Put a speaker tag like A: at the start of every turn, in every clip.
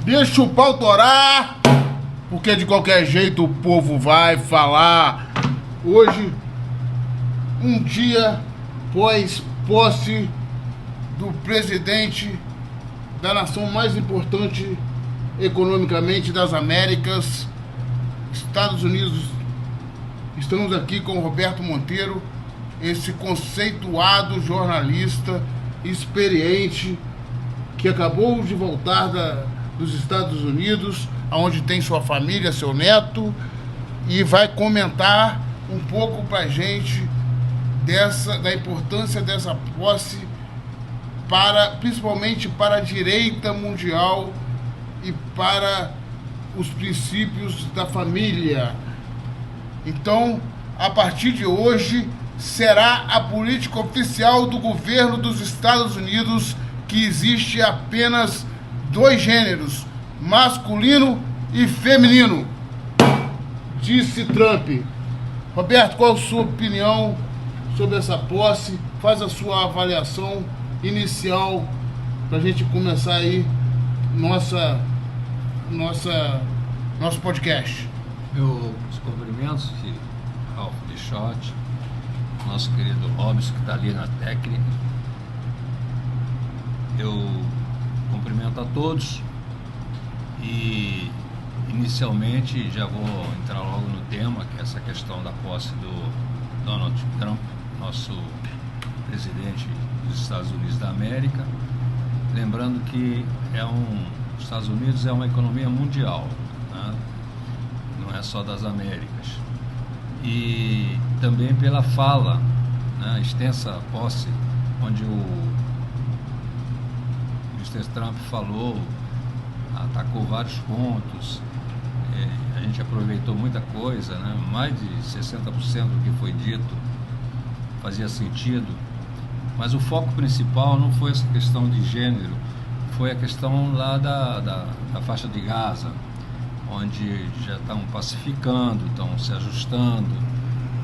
A: Deixa o pau torar, porque de qualquer jeito o povo vai falar. Hoje, um dia após posse do presidente da nação mais importante economicamente das Américas, Estados Unidos. Estamos aqui com o Roberto Monteiro, esse conceituado jornalista experiente que acabou de voltar dos Estados Unidos, onde tem sua família, seu neto, e vai comentar um pouco pra gente da importância dessa posse principalmente para a direita mundial e para os princípios da família. Então, a partir de hoje, será a política oficial do governo dos Estados Unidos que existe apenas dois gêneros, masculino e feminino, disse Trump. Roberto, qual a sua opinião sobre essa posse? Faz a sua avaliação inicial para a gente começar aí nosso podcast.
B: Meus cumprimentos de Ralph Lixotti, nosso querido Robson, que está ali na técnica. Eu cumprimento a todos e inicialmente já vou entrar logo no tema, que é essa questão da posse do Donald Trump, nosso presidente dos Estados Unidos da América. Lembrando que os Estados Unidos é uma economia mundial, né? Não é só das Américas. E também pela fala, né, extensa posse, onde o Mr. Trump falou, atacou vários pontos, a gente aproveitou muita coisa, né? Mais de 60% do que foi dito fazia sentido, mas o foco principal não foi essa questão de gênero, foi a questão lá da faixa de Gaza, onde já estão pacificando, estão se ajustando.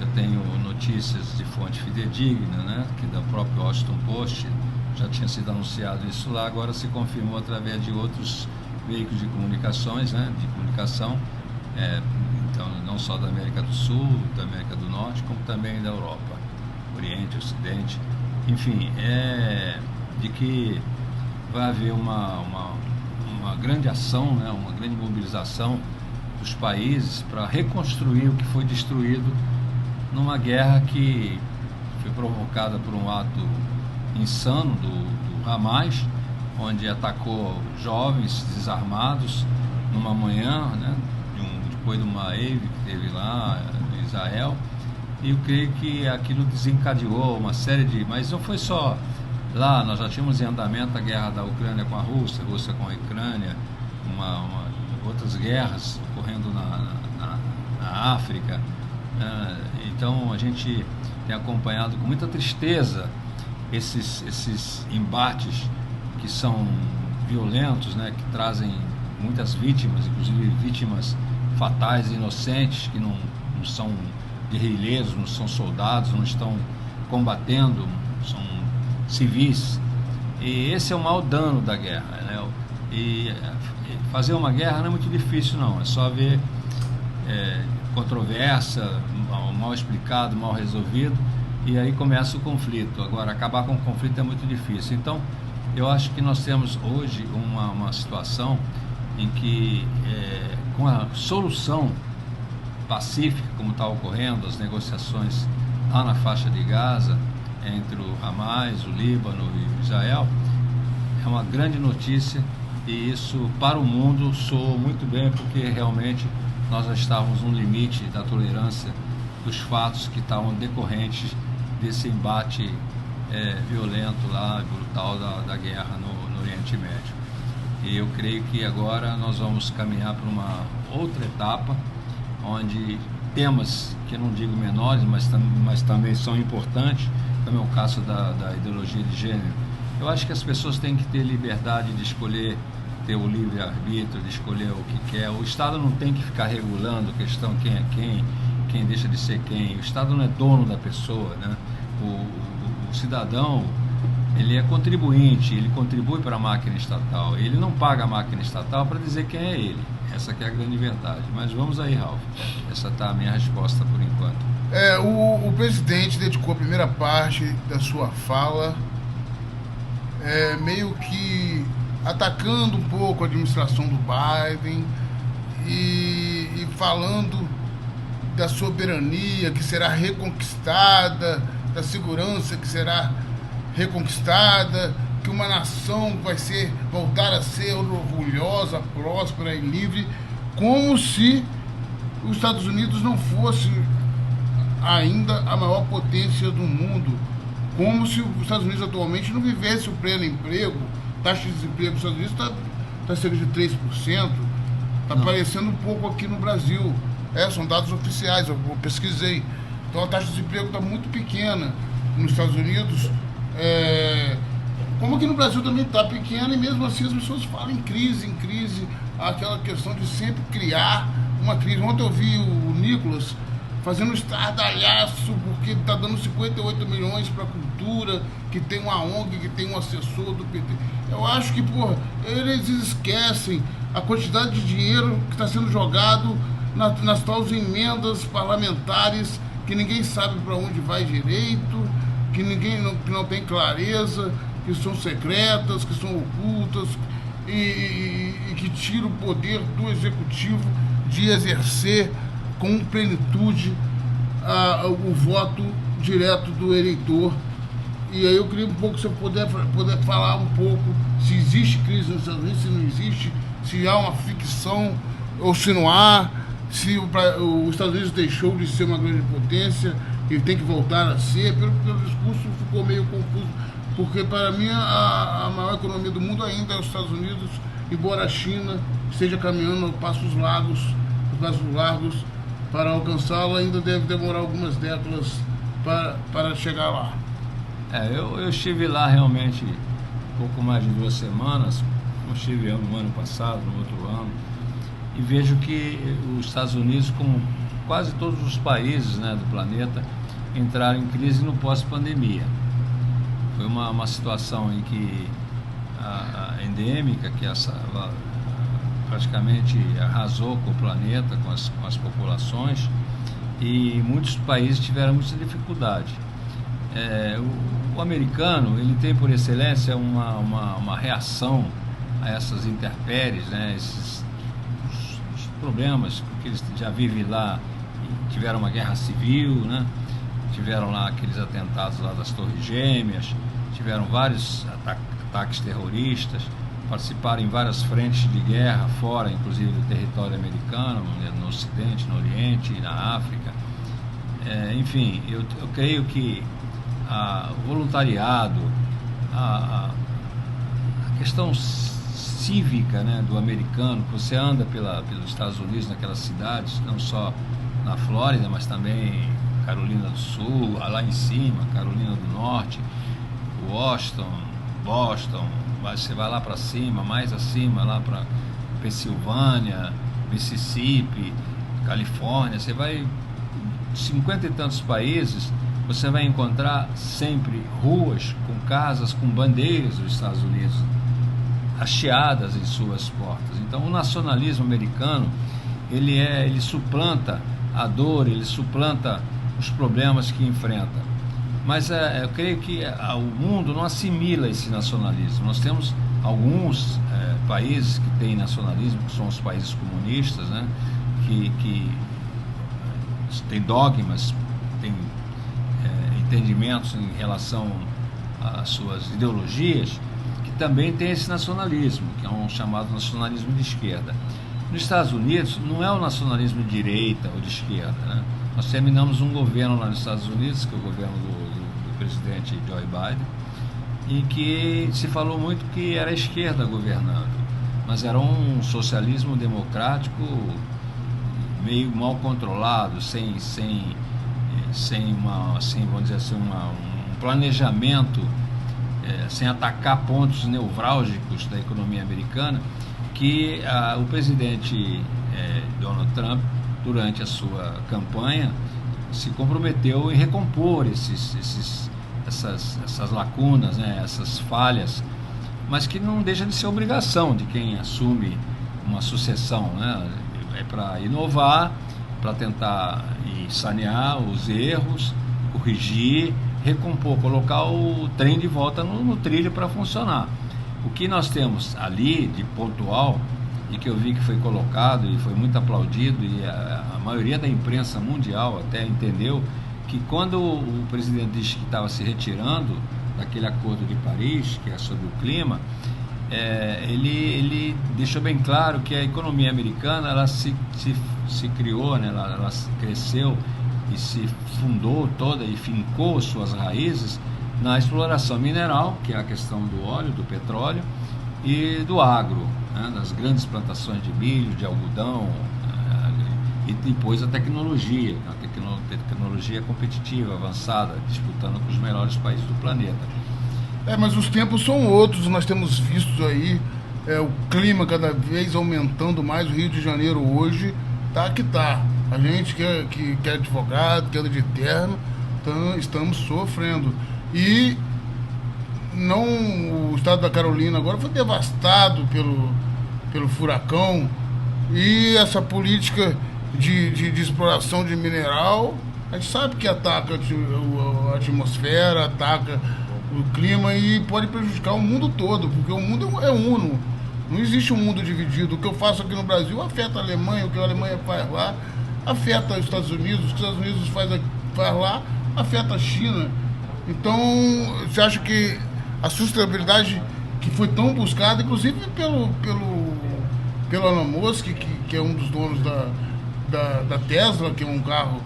B: Eu tenho notícias de fonte fidedigna, né, que da própria Washington Post já tinha sido anunciado isso lá, agora se confirmou através de outros veículos de comunicações, né, de comunicação, então não só da América do Sul, da América do Norte, como também da Europa, Oriente, Ocidente, enfim, de que vai haver uma grande ação, né, uma grande mobilização dos países para reconstruir o que foi destruído numa guerra que foi provocada por um ato insano do Hamas, onde atacou jovens desarmados numa manhã, né, depois de uma EIV que teve lá em Israel, e eu creio que aquilo desencadeou uma série de... Mas não foi só lá, nós já tínhamos em andamento a guerra da Ucrânia com a Rússia com a Ucrânia, outras guerras ocorrendo na África, né? Então a gente tem acompanhado com muita tristeza esses embates que são violentos, né? Que trazem muitas vítimas, inclusive vítimas fatais e inocentes, que não são guerrilheiros, não são soldados, não estão combatendo, são civis. E esse é o maior dano da guerra, né? E fazer uma guerra não é muito difícil, não, é só ver controvérsia, mal explicado, mal resolvido, e aí começa o conflito. Agora, acabar com o conflito é muito difícil. Então, eu acho que nós temos hoje uma situação em que, com a solução pacífica, como está ocorrendo, as negociações lá na faixa de Gaza, entre o Hamas, o Líbano e Israel, é uma grande notícia, e isso para o mundo soou muito bem, porque realmente nós já estávamos no limite da tolerância dos fatos que estavam decorrentes desse embate violento lá, brutal da guerra no Oriente Médio. E eu creio que agora nós vamos caminhar para uma outra etapa, onde temas que eu não digo menores, mas também são importantes, como é o caso da ideologia de gênero. Eu acho que as pessoas têm que ter liberdade de escolher, ter o livre-arbítrio, de escolher o que quer. O Estado não tem que ficar regulando a questão quem é quem deixa de ser quem. O Estado não é dono da pessoa, né? O cidadão, ele é contribuinte, ele contribui para a máquina estatal, ele não paga a máquina estatal para dizer quem é ele. Essa que é a grande verdade. Mas vamos aí, Ralf. Essa está a minha resposta por enquanto.
A: O presidente dedicou a primeira parte da sua fala meio que atacando um pouco a administração do Biden e falando da soberania que será reconquistada, da segurança que será reconquistada, que uma nação vai voltar a ser orgulhosa, próspera e livre, como se os Estados Unidos não fosse ainda a maior potência do mundo, como se os Estados Unidos atualmente não vivesse o pleno emprego. A taxa de desemprego dos Estados Unidos está cerca de 3%, está aparecendo um pouco aqui no Brasil. São dados oficiais, eu pesquisei. Então a taxa de desemprego está muito pequena nos Estados Unidos, como aqui no Brasil também está pequena, e mesmo assim as pessoas falam em crise, aquela questão de sempre criar uma crise. Ontem eu vi o Nicolas fazendo estardalhaço porque está dando 58 milhões para a cultura, que tem uma ONG, que tem um assessor do PT. Eu acho que, eles esquecem a quantidade de dinheiro que está sendo jogado nas tais emendas parlamentares, que ninguém sabe para onde vai direito, que não tem clareza, que são secretas, que são ocultas, e que tira o poder do executivo de exercer com plenitude o voto direto do eleitor. E aí eu queria um pouco, se eu puder falar um pouco, se existe crise nos Estados Unidos, se não existe, se há uma ficção ou se não há, se os Estados Unidos deixou de ser uma grande potência e tem que voltar a ser. Pelo discurso ficou meio confuso, porque para mim a maior economia do mundo ainda é os Estados Unidos, embora a China esteja caminhando a passos largos para alcançá-la, ainda deve demorar algumas décadas para chegar lá.
B: Eu estive lá realmente pouco mais de 2 semanas, eu estive no ano passado, no outro ano, e vejo que os Estados Unidos, como quase todos os países, né, do planeta, entraram em crise no pós-pandemia. Foi uma situação em que a endêmica, que praticamente arrasou com o planeta, com as populações, e muitos países tiveram muita dificuldade. O americano, ele tem por excelência uma reação a essas intempéries, né, esses problemas, porque eles já vivem lá, tiveram uma guerra civil, né, tiveram lá aqueles atentados lá das Torres Gêmeas, tiveram vários ataques terroristas, participaram em várias frentes de guerra fora, inclusive do território americano, no Ocidente, no Oriente, na África. Enfim, eu creio que o voluntariado, a questão cívica, né, do americano, que você anda pelos Estados Unidos, naquelas cidades, não só na Flórida, mas também Carolina do Sul, lá em cima, Carolina do Norte, Washington, Boston, você vai lá para cima, mais acima, lá para Pensilvânia, Mississippi, Califórnia, você vai 50 e tantos países, você vai encontrar sempre ruas com casas com bandeiras dos Estados Unidos hasteadas em suas portas. Então o nacionalismo americano, ele suplanta a dor, ele suplanta os problemas que enfrenta. Mas eu creio que o mundo não assimila esse nacionalismo. Nós temos alguns países que têm nacionalismo, que são os países comunistas, né, que têm dogmas, têm entendimentos em relação às suas ideologias, que também tem esse nacionalismo, que é um chamado nacionalismo de esquerda. Nos Estados Unidos não é o nacionalismo de direita ou de esquerda, né? Nós terminamos um governo lá nos Estados Unidos, que é o governo do presidente Joe Biden, em que se falou muito que era a esquerda governando, mas era um socialismo democrático meio mal controlado, sem vamos dizer assim, um planejamento, sem atacar pontos nevrálgicos da economia americana, que o presidente Donald Trump, durante a sua campanha, se comprometeu em recompor essas essas lacunas, né, essas falhas, mas que não deixa de ser obrigação de quem assume uma sucessão, né? É para inovar, para tentar sanear os erros, corrigir, recompor, colocar o trem de volta no trilho para funcionar. O que nós temos ali de pontual, e que eu vi que foi colocado e foi muito aplaudido, e a maioria da imprensa mundial até entendeu, que quando o presidente disse que estava se retirando daquele acordo de Paris, que é sobre o clima, ele deixou bem claro que a economia americana ela se criou, né, ela cresceu e se fundou toda e fincou suas raízes na exploração mineral, que é a questão do óleo, do petróleo e do agro, né, das grandes plantações de milho, de algodão, e depois a tecnologia competitiva, avançada, disputando com os melhores países do planeta.
A: Mas os tempos são outros, nós temos visto aí o clima cada vez aumentando mais. O Rio de Janeiro hoje tá que tá. A gente que é advogado, que anda de terno, estamos sofrendo. E o estado da Carolina agora foi devastado pelo furacão, e essa política de exploração de mineral, a gente sabe que ataca a atmosfera, ataca o clima e pode prejudicar o mundo todo, porque o mundo é uno. Não existe um mundo dividido. O que eu faço aqui no Brasil afeta a Alemanha, o que a Alemanha faz lá afeta os Estados Unidos, o que os Estados Unidos faz lá afeta a China. Então, você acha que a sustentabilidade que foi tão buscada, inclusive pelo Elon Musk, que é um dos donos da Tesla, que é um carro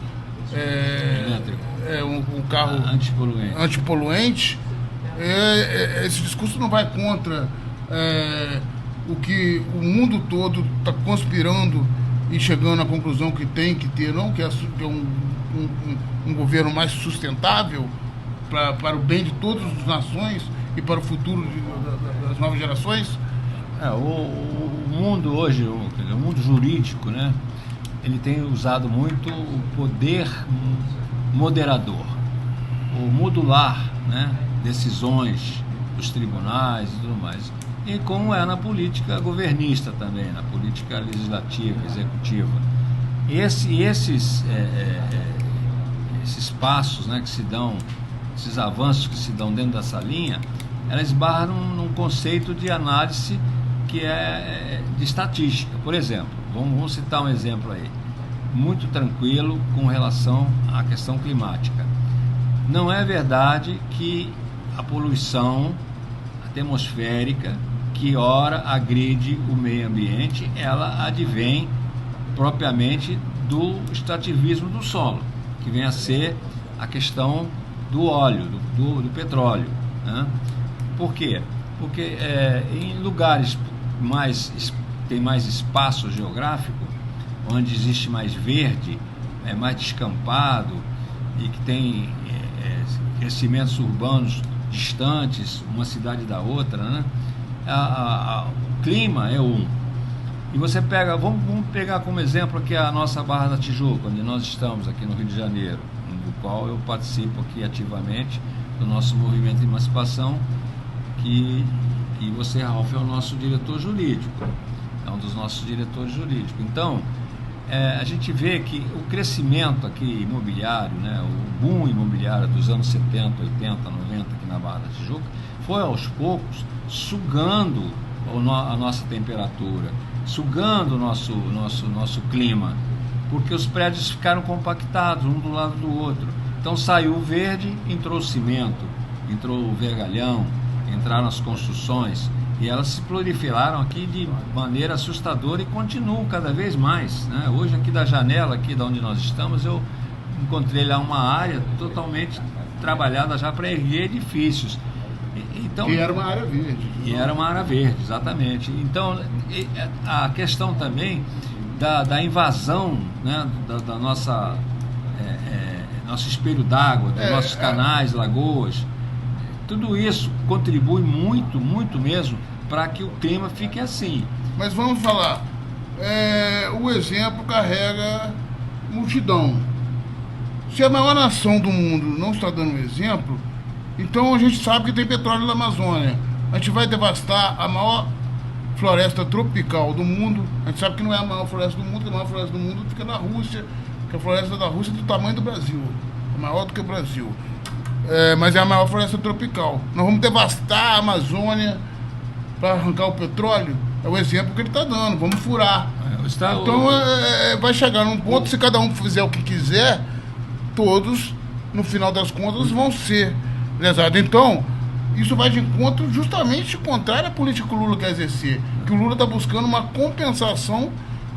A: um carro antipoluente, esse discurso não vai contra o que o mundo todo está conspirando e chegando à conclusão que tem que ter, não, que é um governo mais sustentável para o bem de todas as nações e para o futuro das novas gerações?
B: O mundo hoje, o mundo jurídico, né, ele tem usado muito o poder moderador, o modular, né, decisões dos tribunais e tudo mais. E como é na política governista também, na política legislativa, executiva. Esses passos, né, que se dão, esses avanços que se dão dentro dessa linha, elas esbarram num conceito de análise que é de estatística. Por exemplo, vamos citar um exemplo aí, muito tranquilo com relação à questão climática. Não é verdade que a poluição atmosférica, que ora agride o meio ambiente, ela advém propriamente do extrativismo do solo, que vem a ser a questão do óleo, do petróleo, né? Por quê? Porque em lugares tem mais espaço geográfico, onde existe mais verde, mais descampado e que tem crescimentos urbanos distantes, uma cidade da outra, né? O clima é um. E você pega, vamos pegar como exemplo aqui a nossa Barra da Tijuca, onde nós estamos aqui no Rio de Janeiro, do qual eu participo aqui ativamente do nosso movimento de emancipação, que você, Ralf, é o nosso diretor jurídico, é um dos nossos diretores jurídicos. Então, a gente vê que o crescimento aqui imobiliário, né, o boom imobiliário dos anos 70, 80, 90 aqui na Barra da Tijuca, foi aos poucos sugando a nossa temperatura, sugando o nosso clima, porque os prédios ficaram compactados um do lado do outro. Então saiu o verde, entrou o cimento, entrou o vergalhão, entraram as construções, e elas se proliferaram aqui de maneira assustadora e continuam cada vez mais, né? Hoje aqui da janela, aqui de onde nós estamos, eu encontrei lá uma área totalmente trabalhada já para erguer edifícios. Então,
A: e era uma área verde.
B: E era uma área verde, exatamente. Então, a questão também da invasão, né, da nossa nosso espelho d'água, dos nossos canais, lagoas, tudo isso contribui muito, muito mesmo para que o clima fique assim.
A: Mas vamos falar, o exemplo carrega multidão. Se a maior nação do mundo não está dando exemplo, Então a gente sabe que tem petróleo na Amazônia. A gente vai devastar a maior floresta tropical do mundo. A gente sabe que não é a maior floresta do mundo, que a maior floresta do mundo fica na Rússia, que a floresta da Rússia é do tamanho do Brasil, é maior do que o Brasil. Mas é a maior floresta tropical. Nós vamos devastar a Amazônia para arrancar o petróleo. É o exemplo que ele está dando. Vamos furar. Então vai chegar num ponto, se cada um fizer o que quiser, todos, no final das contas, vão ser lesados. Então, isso vai de encontro justamente contrário à política que o Lula quer exercer. Que o Lula está buscando uma compensação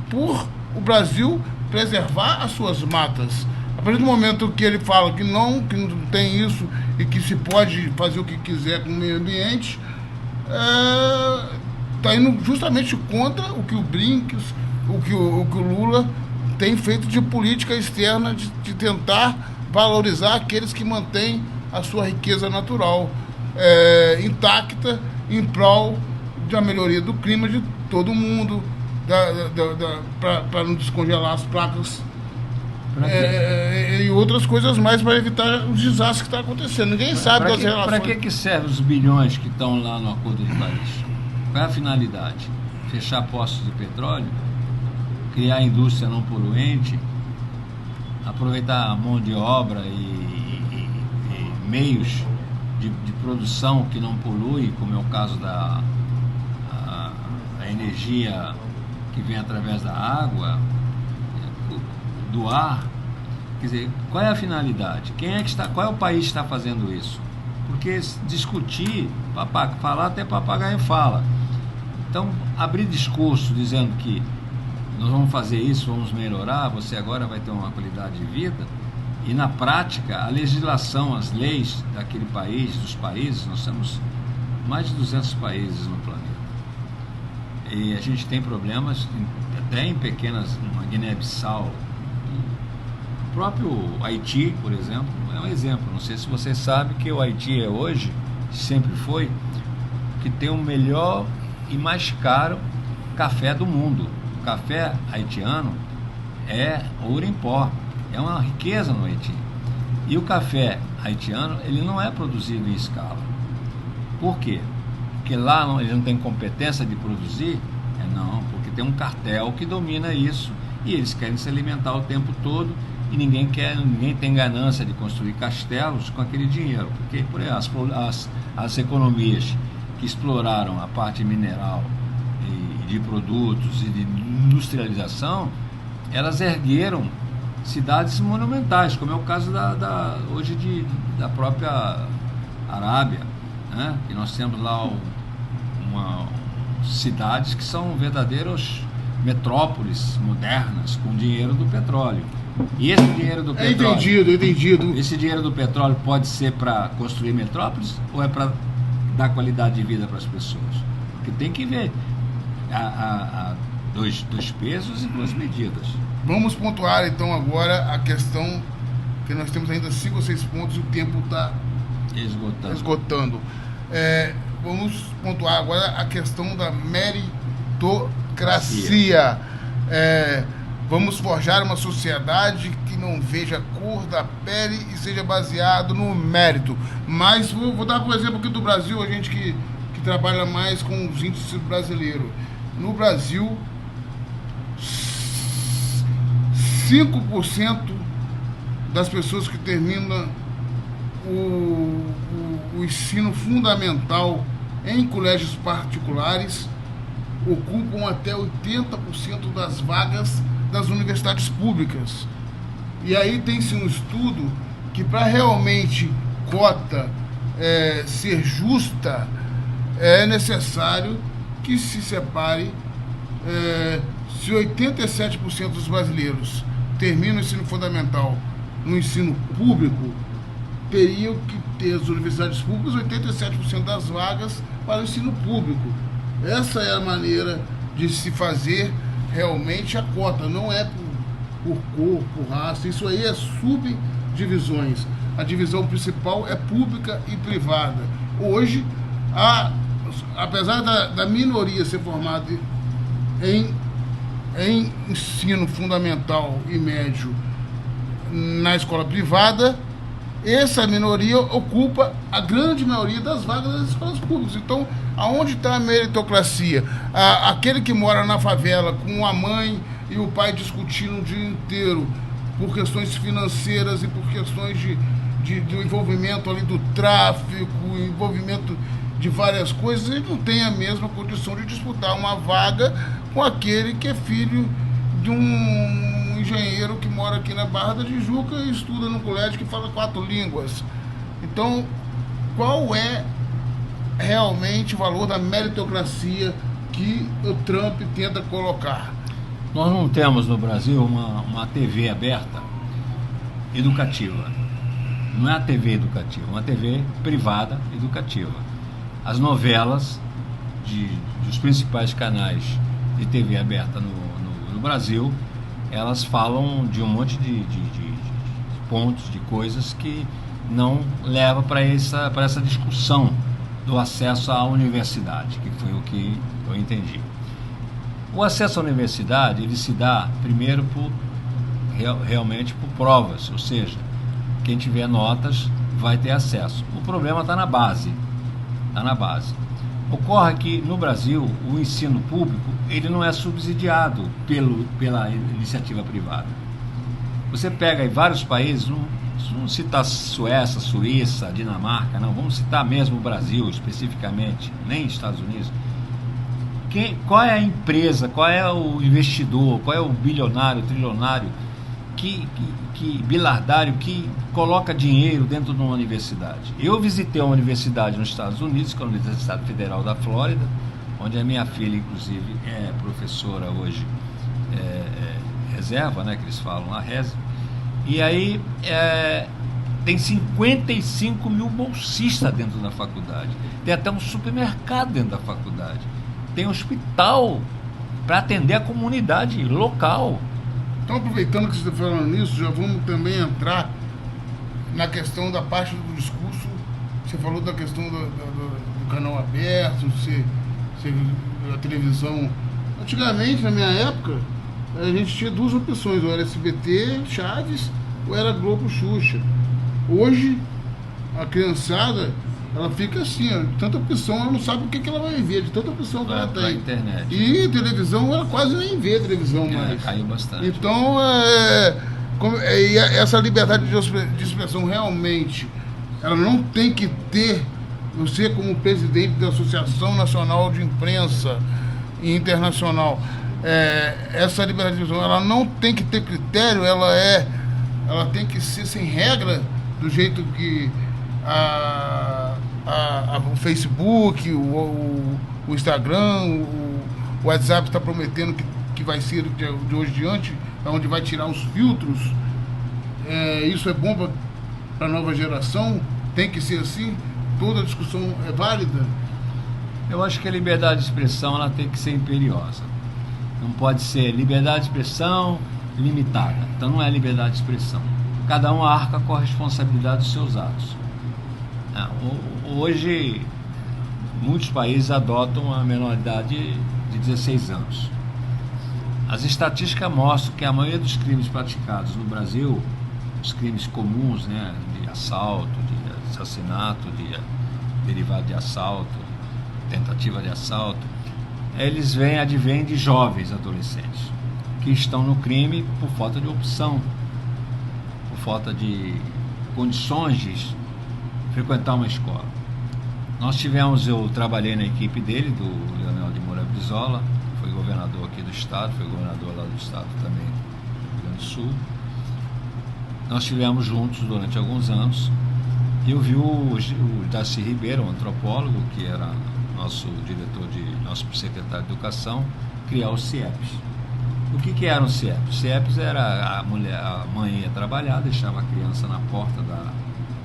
A: por o Brasil preservar as suas matas. A partir do momento que ele fala que não tem isso e que se pode fazer o que quiser com o meio ambiente, está indo justamente contra o que o Brinks, o que o Lula tem feito de política externa, de tentar valorizar aqueles que mantêm a sua riqueza natural intacta em prol da melhoria do clima de todo mundo, para não descongelar as placas e outras coisas mais para evitar os desastres que estão acontecendo. Ninguém sabe das relações.
B: Para que servem os bilhões que estão lá no Acordo de Paris? Qual é a finalidade? Fechar postos de petróleo, criar indústria não poluente, aproveitar a mão de obra e meios de produção que não polui, como é o caso da energia que vem através da água, do ar. Quer dizer, qual é a finalidade? Qual é o país que está fazendo isso? Porque discutir, falar até papagaio fala. Então, abrir discurso dizendo que nós vamos fazer isso, vamos melhorar, você agora vai ter uma qualidade de vida, e na prática, a legislação, as leis daquele país, dos países, nós temos mais de 200 países no planeta. E a gente tem problemas até em pequenas, uma Guiné-Bissau. O próprio Haiti, por exemplo, é um exemplo. Não sei se vocês sabem que o Haiti é hoje, sempre foi, que tem o melhor e mais caro café do mundo. O café haitiano é ouro em pó, é uma riqueza no Haiti. E o café haitiano, ele não é produzido em escala. Por quê? Porque lá ele não tem competência de produzir? Não, porque tem um cartel que domina isso e eles querem se alimentar o tempo todo e ninguém tem ganância de construir castelos com aquele dinheiro, porque por exemplo, as economias que exploraram a parte mineral e de produtos e de industrialização, elas ergueram cidades monumentais, como é o caso hoje da própria Arábia, né? Que nós temos lá cidades que são verdadeiras metrópoles modernas com dinheiro do petróleo. E esse dinheiro do petróleo...
A: Entendido.
B: Esse dinheiro do petróleo pode ser para construir metrópoles ou é para dar qualidade de vida para as pessoas? Porque tem que ver dois pesos e duas medidas.
A: Vamos pontuar então agora a questão que nós temos ainda 5 ou 6 pontos e o tempo está esgotando. Vamos pontuar agora a questão da meritocracia. Vamos forjar uma sociedade que não veja a cor da pele e seja baseado no mérito. Mas vou dar por exemplo aqui do Brasil, a gente que trabalha mais com os índices brasileiros. No Brasil, 5% das pessoas que terminam o ensino fundamental em colégios particulares ocupam até 80% das vagas das universidades públicas. E aí tem-se um estudo que para realmente cota ser justa, é necessário que se separe, se 87% dos brasileiros terminam o ensino fundamental no ensino público, teriam que ter as universidades públicas 87% das vagas para o ensino público. Essa é a maneira de se fazer realmente a cota, não é por cor, por raça, isso aí é subdivisões. A divisão principal é pública e privada. Hoje, apesar da minoria ser formada em ensino fundamental e médio na escola privada, essa minoria ocupa a grande maioria das vagas das escolas públicas. Então, aonde está a meritocracia? Aquele que mora na favela com a mãe e o pai discutindo o dia inteiro por questões financeiras e por questões do envolvimento ali do tráfico, envolvimento de várias coisas, ele não tem a mesma condição de disputar uma vaga com aquele que é filho de um engenheiro que mora aqui na Barra da Tijuca e estuda no colégio que fala 4 línguas. Então, qual é realmente o valor da meritocracia que o Trump tenta colocar?
B: Nós não temos no Brasil uma TV aberta educativa. Não é a TV educativa, é uma TV privada educativa. As novelas dos principais canais de TV aberta no Brasil, elas falam de um monte de pontos, de coisas que não levam para essa discussão do acesso à universidade, que foi o que eu entendi. O acesso à universidade, ele se dá primeiro realmente por provas, ou seja, quem tiver notas vai ter acesso. O problema está na base. Ocorre que no Brasil o ensino público ele não é subsidiado pela iniciativa privada. Você pega em vários países, não citar Suécia, Suíça, Dinamarca, não, vamos citar mesmo o Brasil especificamente, nem Estados Unidos. Qual é a empresa, qual é o investidor, qual é o bilionário, trilionário, bilardário que coloca dinheiro dentro de uma universidade? Eu visitei uma universidade nos Estados Unidos, que é a Universidade Federal da Flórida, onde a minha filha, inclusive, é professora hoje, reserva, né, que eles falam lá, reserva. E aí tem 55 mil bolsistas dentro da faculdade, tem até um supermercado dentro da faculdade, tem um hospital para atender a comunidade local.
A: Então, aproveitando que você está falando nisso, já vamos também entrar na questão da parte do discurso. Você falou da questão do canal aberto, a televisão. Antigamente, na minha época, a gente tinha 2 opções, ou era SBT, Chaves, ou era Globo, Xuxa. Hoje, a criançada, ela fica assim, ó, de tanta opção, ela não sabe o que ela vai ver, de tanta opção que ela tem.
B: Internet.
A: E televisão, ela quase nem vê televisão mais.
B: Caiu bastante.
A: Então, e essa liberdade de expressão realmente, ela não tem que ter, você como presidente da Associação Nacional de Imprensa Internacional, essa liberdade de expressão, ela não tem que ter critério, ela tem que ser sem regra, do jeito que o Facebook, o Instagram, o WhatsApp está prometendo que vai ser de hoje em diante, onde vai tirar os filtros. Isso é bom para a nova geração? Tem que ser assim? Toda discussão é válida?
B: Eu acho que a liberdade de expressão ela tem que ser imperiosa. Não pode ser liberdade de expressão limitada. Então não é liberdade de expressão. Cada um arca com a responsabilidade dos seus atos. Hoje, muitos países adotam a menoridade de 16 anos. As estatísticas mostram que a maioria dos crimes praticados no Brasil, os crimes comuns, né, de assalto, de assassinato, derivado de assalto, tentativa de assalto, eles advêm de jovens adolescentes que estão no crime por falta de opção, por falta de condições de frequentar uma escola. Eu trabalhei na equipe dele, do Leonel de Moura Brizola, foi governador aqui do estado, foi governador lá do estado também, do Rio Grande do Sul. Nós estivemos juntos durante alguns anos. Eu vi o Darcy Ribeiro, um antropólogo, que era nosso secretário de Educação, criar os CIEPs. O que eram os CIEPs? Os CIEPs era a mãe ia trabalhar, deixava a criança na porta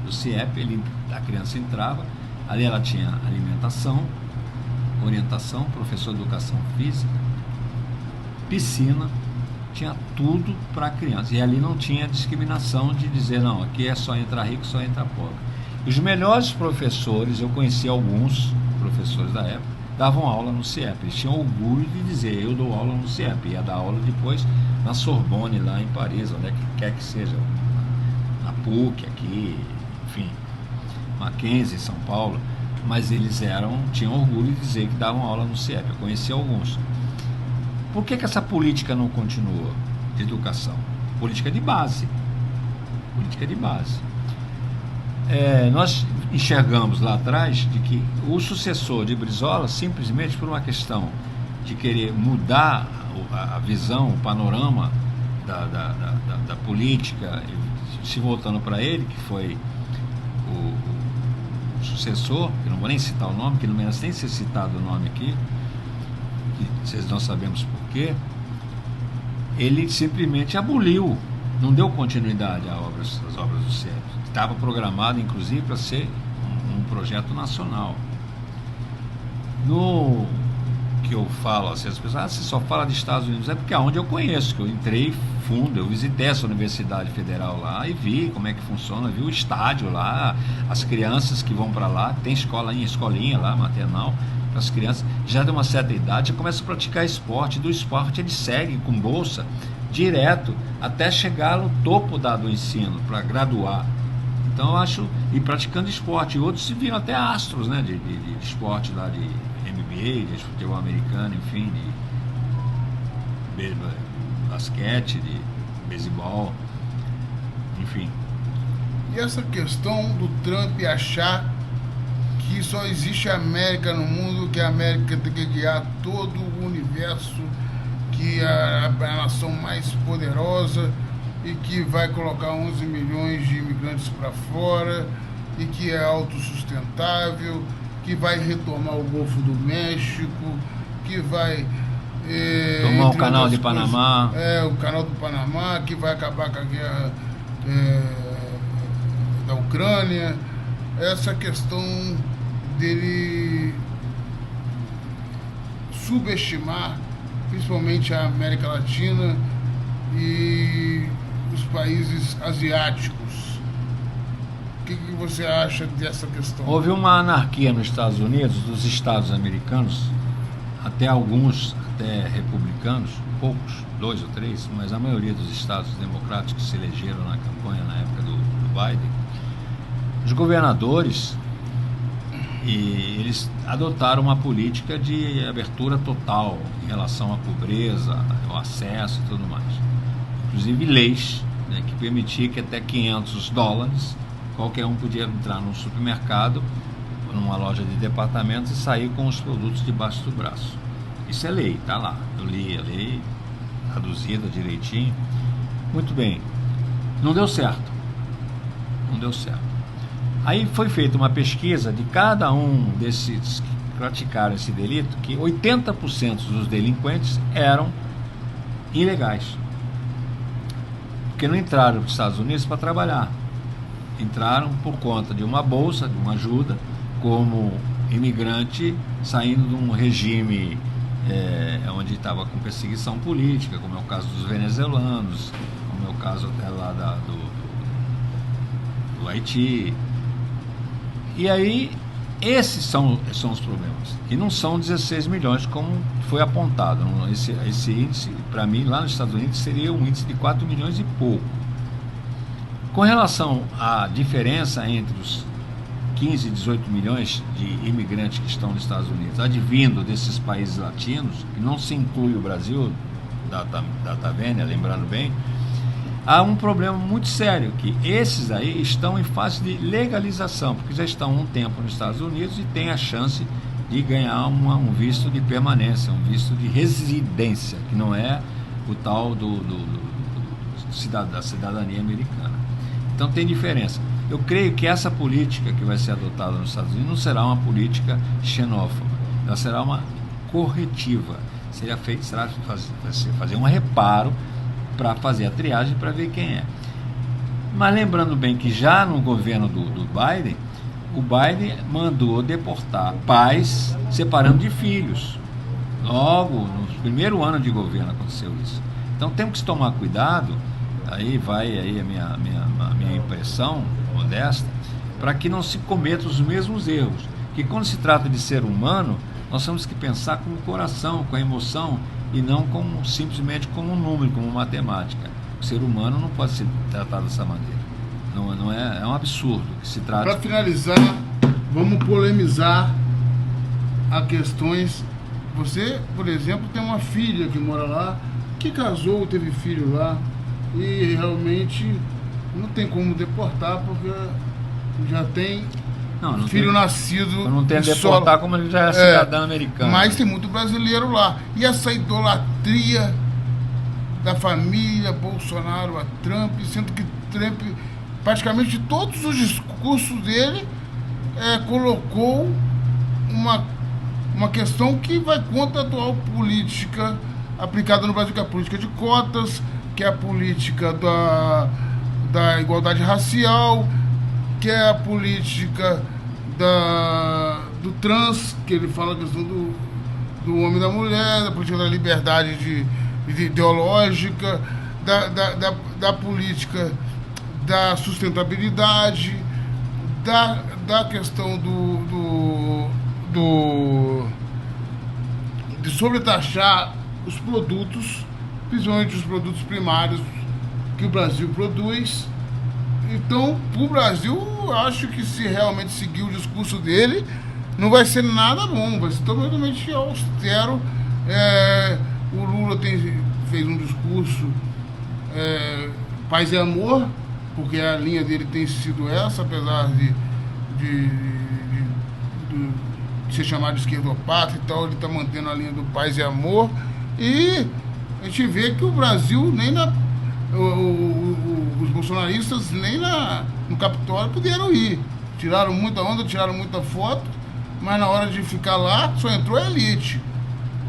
B: do CIEP, a criança entrava, ali ela tinha alimentação, orientação, professor de educação física, piscina, tinha tudo para a criança. E ali não tinha discriminação de dizer, não, aqui é só entrar rico, só entrar pobre. Os melhores professores, eu conheci alguns professores da época, davam aula no CIEP. Eles tinham orgulho de dizer, eu dou aula no CIEP. Ia dar aula depois na Sorbonne, lá em Paris, onde quer que seja, na PUC, aqui, Mackenzie, em São Paulo, mas eles tinham orgulho de dizer que davam aula no CIEP. Eu conheci alguns. Por que essa política não continua de educação? Política de base. Política de base. Nós enxergamos lá atrás de que o sucessor de Brizola, simplesmente por uma questão de querer mudar a visão, o panorama da política, se voltando para ele, que foi o sucessor, que não vou nem citar o nome, que não merece nem ser citado o nome aqui, que vocês não sabemos porquê, ele simplesmente aboliu, não deu continuidade às obras do CIEP. Estava programado, inclusive, para ser um projeto nacional. No que eu falo, assim, as pessoas, você só fala de Estados Unidos, é porque é onde eu conheço, que eu entrei fundo, eu visitei essa Universidade Federal lá e vi como é que funciona, vi o estádio lá, as crianças que vão para lá, tem escolinha lá, maternal, para as crianças, já de uma certa idade, já começam a praticar esporte, do esporte eles seguem com bolsa, direto, até chegar no topo do ensino, para graduar. Então eu acho, e praticando esporte, e outros se viram até astros, né, de esporte lá, de NBA, de futebol americano, enfim, de basquete, de beisebol, enfim.
A: E essa questão do Trump achar que só existe a América no mundo, que a América tem que guiar todo o universo, que é a nação mais poderosa e que vai colocar 11 milhões de imigrantes para fora e que é autossustentável, que vai retomar o Golfo do México, que vai
B: tomar o canal de Panamá.
A: O canal do Panamá, que vai acabar com a guerra da Ucrânia. Essa questão dele subestimar principalmente a América Latina e os países asiáticos. O que você acha dessa questão?
B: Houve uma anarquia nos Estados Unidos, dos estados americanos, até alguns, até republicanos, poucos, 2 ou 3, mas a maioria dos estados democráticos que se elegeram na campanha na época do Biden, os governadores, e eles adotaram uma política de abertura total em relação à pobreza, ao acesso e tudo mais. Inclusive leis, né, que permitiam que até $500 qualquer um podia entrar num supermercado, numa loja de departamentos e sair com os produtos debaixo do braço. Isso é lei, tá lá. Eu li a lei, traduzida direitinho. Muito bem. Não deu certo. Não deu certo. Aí foi feita uma pesquisa de cada um desses que praticaram esse delito, que 80% dos delinquentes eram ilegais. Porque não entraram nos Estados Unidos para trabalhar. Entraram por conta de uma bolsa, de uma ajuda, como imigrante saindo de um regime onde estava com perseguição política, como é o caso dos venezuelanos, como é o caso até lá do Haiti. E aí, esses são os problemas. E não são 16 milhões, como foi apontado. Esse índice, para mim, lá nos Estados Unidos, seria um índice de 4 milhões e pouco. Com relação à diferença entre os 15 e 18 milhões de imigrantes que estão nos Estados Unidos, advindo desses países latinos, que não se inclui o Brasil, da Tavênia, lembrando bem, há um problema muito sério, que esses aí estão em fase de legalização, porque já estão há um tempo nos Estados Unidos e têm a chance de ganhar um visto de permanência, um visto de residência, que não é o tal da cidadania americana. Então tem diferença. Eu creio que essa política que vai ser adotada nos Estados Unidos não será uma política xenófoba, ela será uma corretiva. Será fazer um reparo para fazer a triagem para ver quem é. Mas lembrando bem que já no governo do Biden, o Biden mandou deportar pais separando de filhos. Logo no primeiro ano de governo aconteceu isso. Então temos que tomar cuidado. Aí vai aí a minha impressão modesta, para que não se cometam os mesmos erros. Que quando se trata de ser humano, nós temos que pensar com o coração, com a emoção, e não simplesmente como um número, como matemática. O ser humano não pode ser tratado dessa maneira. Não é um absurdo que se trata.
A: Para finalizar, vamos polemizar a questões. Você, por exemplo, tem uma filha que mora lá, que casou, teve filho lá, e realmente não tem como deportar, porque já tem filho nascido.
B: Não tem a
A: em
B: deportar
A: solo.
B: como ele já é cidadão americano.
A: Mas tem muito brasileiro lá. E essa idolatria da família Bolsonaro a Trump, sendo que Trump, praticamente todos os discursos dele, colocou uma questão que vai contra a atual política aplicada no Brasil, que é a política de cotas, que é a política da igualdade racial, que é a política do trans, que ele fala a questão do homem e da mulher, da política da liberdade ideológica, da política da sustentabilidade, da questão de sobretaxar os produtos, principalmente os produtos primários que o Brasil produz. Então, para o Brasil, eu acho que se realmente seguir o discurso dele, não vai ser nada bom, vai ser totalmente austero. O Lula fez um discurso paz e amor, porque a linha dele tem sido essa, apesar de ser chamado de esquerdopata e tal, ele está mantendo a linha do paz e amor. E a gente vê que o Brasil, nem os bolsonaristas, nem no Capitólio puderam ir. Tiraram muita onda, tiraram muita foto, mas na hora de ficar lá, só entrou a elite.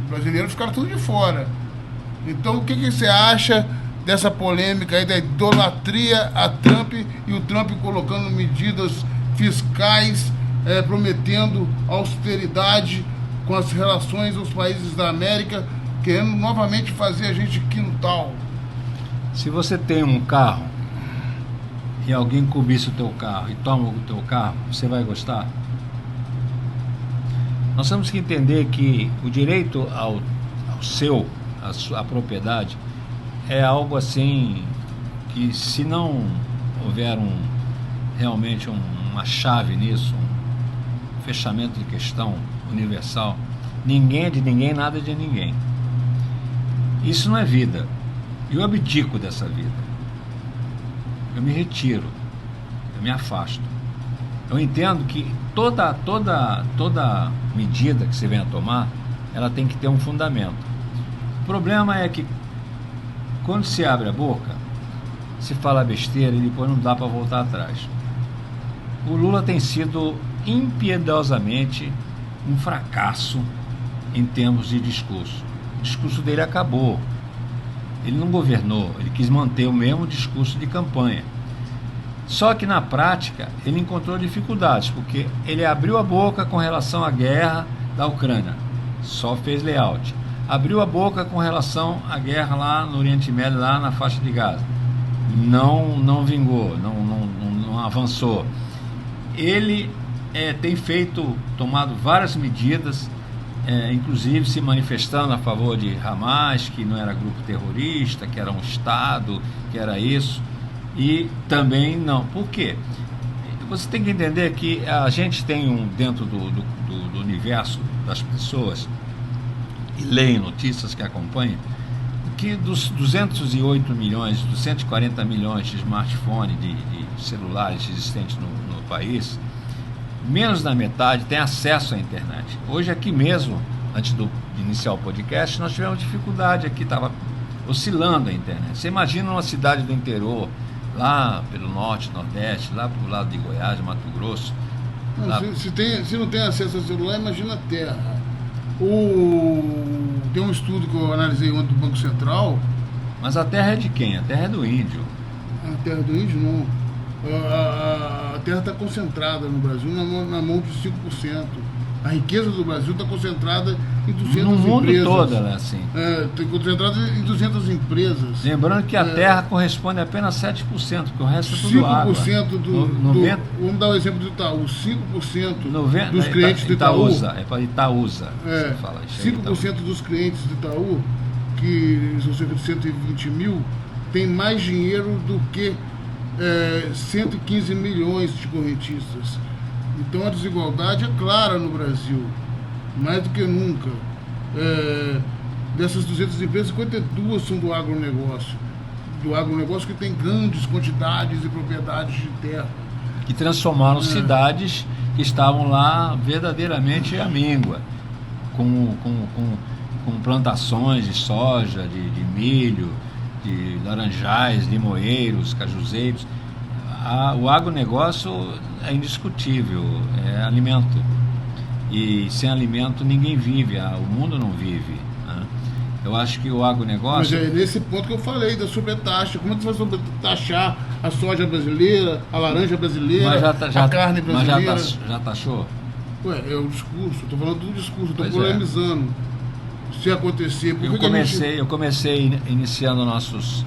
A: Os brasileiros ficaram tudo de fora. Então, o que você acha dessa polêmica aí da idolatria a Trump e o Trump colocando medidas fiscais, prometendo austeridade com as relações aos países da América, querendo novamente fazer a gente quintal?
B: Se você tem um carro e alguém cobiça o teu carro e toma o teu carro, você vai gostar? Nós temos que entender que o direito à propriedade é algo assim que, se não houver realmente uma chave nisso, um fechamento de questão universal, ninguém é de ninguém, nada é de ninguém. Isso não é vida. Eu abdico dessa vida. Eu me retiro. Eu me afasto. Eu entendo que toda medida que você venha a tomar, ela tem que ter um fundamento. O problema é que quando se abre a boca, se fala besteira e depois não dá para voltar atrás. O Lula tem sido impiedosamente um fracasso em termos de discurso. O discurso dele acabou. Ele não governou, ele quis manter o mesmo discurso de campanha. Só que na prática ele encontrou dificuldades, porque ele abriu a boca com relação à guerra da Ucrânia, só fez layout. Abriu a boca com relação à guerra lá no Oriente Médio, lá na faixa de Gaza. Não vingou, não avançou. Ele tem tomado várias medidas, inclusive se manifestando a favor de Hamas, que não era grupo terrorista, que era um Estado, que era isso, e também não. Por quê? Você tem que entender que a gente tem dentro do universo das pessoas, e leem notícias que acompanham, que dos 208 milhões, 240 milhões de smartphones, de celulares existentes no país, menos da metade tem acesso à internet. Hoje aqui mesmo, antes de iniciar o podcast, nós tivemos dificuldade aqui, estava oscilando a internet. Você imagina uma cidade do interior, lá pelo norte, nordeste, lá pro lado de Goiás, Mato Grosso.
A: Não,
B: lá...
A: se não tem acesso ao celular, imagina a terra. Tem um estudo que eu analisei ontem do Banco Central.
B: Mas a terra é de quem? A terra é do índio.
A: A terra do índio não. A terra está concentrada no Brasil na mão de 5%. A riqueza do Brasil está concentrada em 200 empresas.
B: No mundo todo ela é assim.
A: Está concentrada em 200 empresas.
B: Lembrando que a terra corresponde a apenas 7%, porque o resto é tudo
A: 5%
B: água.
A: Vamos dar o exemplo do Itaú. 5%
B: 90,
A: dos clientes do Itaú.
B: É para Itaúsa. Você fala,
A: 5% dos clientes do Itaú, que são cerca de 120 mil, tem mais dinheiro do que 115 milhões de correntistas. Então a desigualdade é clara no Brasil, mais do que nunca. Dessas 200 empresas, 52 são do agronegócio. Do agronegócio que tem grandes quantidades e propriedades de terra.
B: Que transformaram cidades que estavam lá verdadeiramente à míngua, com plantações de soja, de milho, de laranjais, limoeiros, cajuzeiros. O agronegócio é indiscutível, é alimento. E sem alimento ninguém vive, o mundo não vive. Né? Eu acho que o agronegócio...
A: Mas é nesse ponto que eu falei, da sobretaxa. Como é que você vai sobretaxar a soja brasileira, a laranja brasileira, a carne brasileira?
B: Mas já taxou?
A: Ué, é o discurso, estou falando do discurso, estou
B: Pois
A: polemizando. Se acontecer...
B: Eu comecei iniciando nossas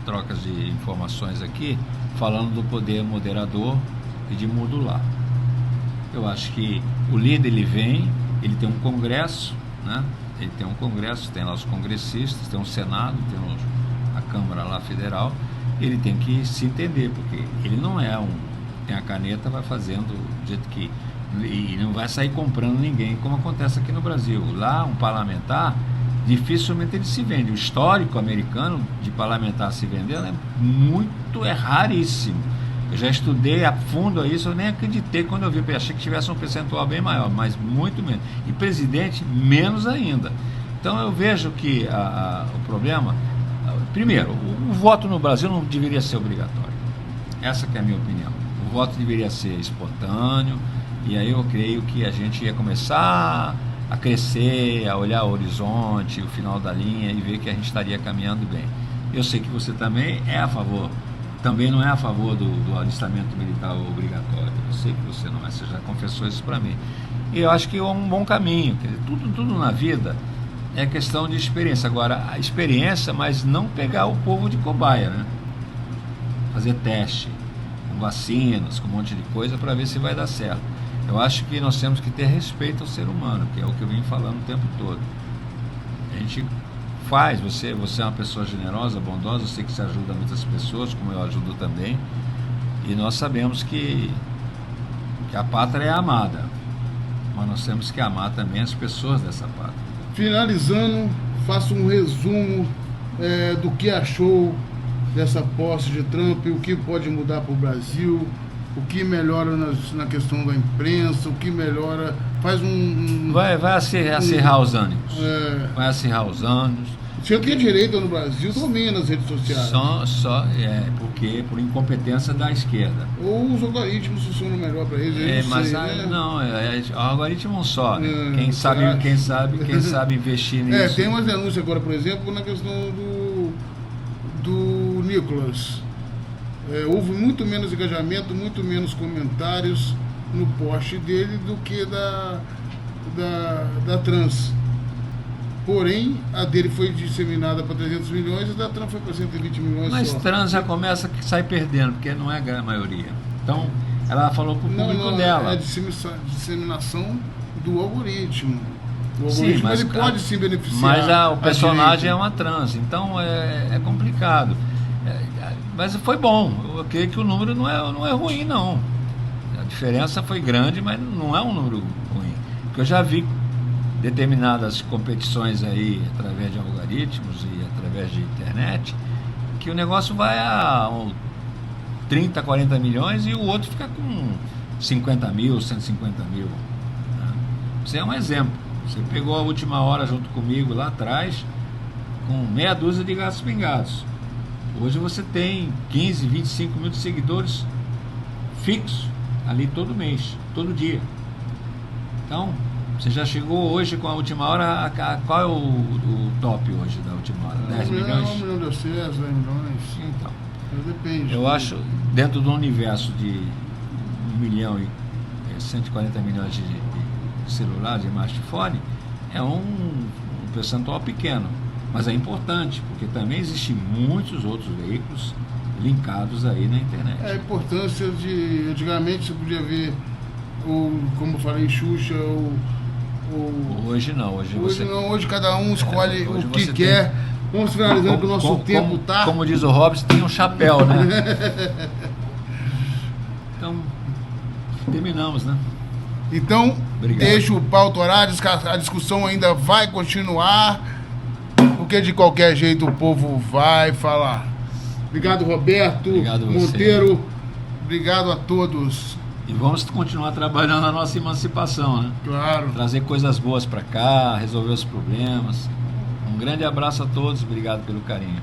B: trocas de informações aqui, falando do poder moderador e de modular. Eu acho que o líder, ele vem, ele tem um congresso, né? Ele tem um congresso, tem lá os congressistas, tem um senado, tem a Câmara lá federal, ele tem que se entender, porque ele não é tem a caneta, vai fazendo do jeito que... E não vai sair comprando ninguém, como acontece aqui no Brasil. Lá, um parlamentar, dificilmente ele se vende. O histórico americano de parlamentar se vendendo é raríssimo. Eu já estudei a fundo isso, eu nem acreditei quando eu vi, achei que tivesse um percentual bem maior, mas muito menos. E presidente, menos ainda. Então eu vejo que o problema... Primeiro, o voto no Brasil não deveria ser obrigatório. Essa que é a minha opinião. O voto deveria ser espontâneo, e aí eu creio que a gente ia começar a crescer, a olhar o horizonte, o final da linha e ver que a gente estaria caminhando bem. Eu sei que você também é a favor, também não é a favor do alistamento militar obrigatório. Eu sei que você não é, você já confessou isso para mim. E eu acho que é um bom caminho. Quer dizer, tudo na vida é questão de experiência. Agora, a experiência, mas não pegar o povo de cobaia, né? Fazer teste com vacinas, com um monte de coisa para ver se vai dar certo. Eu acho que nós temos que ter respeito ao ser humano, que é o que eu venho falando o tempo todo. A gente faz, você é uma pessoa generosa, bondosa, eu sei que você ajuda muitas pessoas, como eu ajudo também, e nós sabemos que a pátria é amada, mas nós temos que amar também as pessoas dessa pátria.
A: Finalizando, faça um resumo do que achou dessa posse de Trump, o que pode mudar para o Brasil, o que melhora na questão da imprensa, o que melhora... Faz
B: Vai acirrar os ânimos. Vai acirrar os ânimos.
A: Centro-direita no Brasil também nas redes sociais.
B: Porque por incompetência da esquerda.
A: Ou os algoritmos funcionam melhor para eles.
B: O algoritmo só. Né? Quem sabe investir nisso.
A: Tem umas denúncias agora, por exemplo, na questão do Nicolas. Houve muito menos engajamento, muito menos comentários no post dele do que da trans. Porém, a dele foi disseminada para 300 milhões e da trans foi para 120 milhões.
B: Mas
A: só.
B: Trans já começa a sair perdendo, porque não é a maioria. Então, ela falou para o público dela.
A: É a disseminação do algoritmo. O algoritmo
B: Sim, mas
A: ele pode se beneficiar.
B: Mas o personagem é uma trans, então é complicado. Mas foi bom. Eu creio que o número não é ruim, não. A diferença foi grande, mas não é um número ruim. Porque eu já vi determinadas competições aí, através de algoritmos e através de internet, que o negócio vai a 30, 40 milhões e o outro fica com 50 mil, 150 mil. Né? Você é um exemplo. Você pegou a Última Hora junto comigo lá atrás, com meia dúzia de gatos pingados. Hoje você tem 15, 25 mil de seguidores fixos ali todo mês, todo dia. Então, você já chegou hoje com a Última Hora, qual é o top hoje da Última Hora? 10 milhões?
A: 1 milhão de acessos, 10 milhões.
B: Então,
A: depende.
B: Eu acho, dentro do universo de 1 milhão e 140 milhões de celulares, de smartphone, é um percentual pequeno. Mas é importante, porque também existem muitos outros veículos linkados aí na internet.
A: A importância de... Antigamente você podia ver, como eu falei, Xuxa,
B: Hoje não. Hoje
A: cada um escolhe o que quer. Vamos finalizando que o nosso tempo tá.
B: Como diz o Robson, tem um chapéu, né? Então, terminamos, né?
A: Então,
B: Obrigado.
A: deixa o pau torar, a discussão ainda vai continuar, porque de qualquer jeito o povo vai falar. Obrigado, Roberto.
B: Obrigado você.
A: Monteiro. Obrigado a todos.
B: E vamos continuar trabalhando a nossa emancipação, né?
A: Claro.
B: Trazer coisas boas para cá, resolver os problemas. Um grande abraço a todos, obrigado pelo carinho.